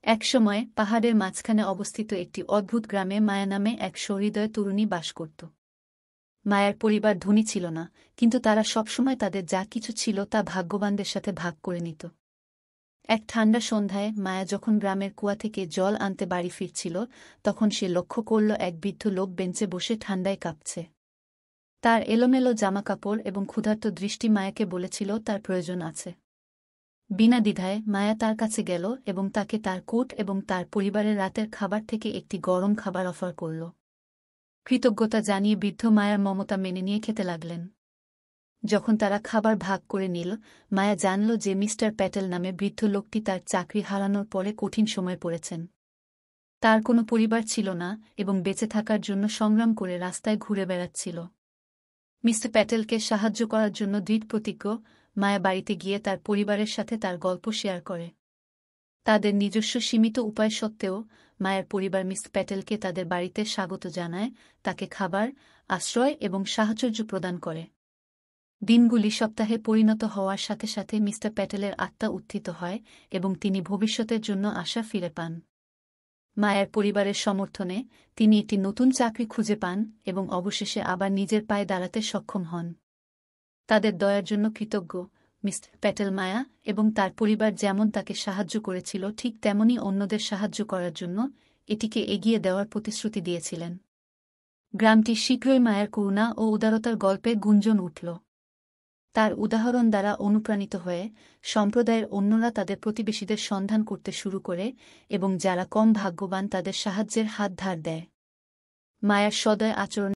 একসময় পাহাড়ের মাঝখানে অবস্থিত একটি অদ্ভুত গ্রামে মায়া নামে এক সহৃদয় তরুণী বাস করত। মায়ার পরিবার ধনী ছিল না, কিন্তু তারা সবসময় তাদের যা কিছু ছিল তা ভাগ্যবানদের সাথে ভাগ করে নিত। এক ঠান্ডা সন্ধ্যায় মায়া যখন গ্রামের কুয়া থেকে জল আনতে বাড়ি ফিরছিল, তখন সে লক্ষ্য করল এক বৃদ্ধ লোক বেঞ্চে বসে ঠান্ডায় কাঁপছে। তার এলোমেলো জামাকাপড় এবং ক্ষুধার্ত দৃষ্টি মায়াকে বলেছিল তার প্রয়োজন আছে। বিনা দ্বিধায় মায়া তার কাছে গেল এবং তাকে তার কোট এবং তার পরিবারের রাতের খাবার থেকে একটি গরম খাবার অফার করল। কৃতজ্ঞতা জানিয়ে বৃদ্ধ মায়ার মমতা মেনে নিয়ে খেতে লাগলেন। যখন তারা খাবার ভাগ করে নিল, মায়া জানল যে মিস্টার প্যাটেল নামে বৃদ্ধ লোকটি তার চাকরি হারানোর পরে কঠিন সময় পড়েছেন। তার কোনো পরিবার ছিল না এবং বেঁচে থাকার জন্য সংগ্রাম করে রাস্তায় ঘুরে বেড়াচ্ছিল। মিস্টার প্যাটেলকে সাহায্য করার জন্য দৃঢ়প্রতিজ্ঞ, মায়া বাড়িতে গিয়ে তার পরিবারের সাথে তার গল্প শেয়ার করে। তাদের নিজস্ব সীমিত উপায় সত্ত্বেও মায়ের পরিবার মিস্টার প্যাটেলকে তাদের বাড়িতে স্বাগত জানায়, তাকে খাবার, আশ্রয় এবং সাহচর্য প্রদান করে। দিনগুলি সপ্তাহে পরিণত হওয়ার সাথে সাথে মিস্টার প্যাটেলের আত্মা উত্থিত হয় এবং তিনি ভবিষ্যতের জন্য আশা ফিরে পান। মায়ের পরিবারের সমর্থনে তিনি একটি নতুন চাকরি খুঁজে পান এবং অবশেষে আবার নিজের পায়ে দাঁড়াতে সক্ষম হন। তাদের দয়ার জন্য কৃতজ্ঞ, মিস্টার প্যাটেল মায়া এবং তার পরিবার যেমন তাকে সাহায্য করেছিল ঠিক তেমনি অন্যদের সাহায্য করার জন্য এটিকে এগিয়ে দেওয়ার প্রতিশ্রুতি দিয়েছিলেন। গ্রামটি শীঘ্রই মায়ের করুণা ও উদারতার গল্পে গুঞ্জন উঠল। তার উদাহরণ দ্বারা অনুপ্রাণিত হয়ে সম্প্রদায়ের অন্যরা তাদের প্রতিবেশীদের সন্ধান করতে শুরু করে এবং যারা কম ভাগ্যবান তাদের সাহায্যের হাত ধার দেয়। মায়ার সদয় আচরণ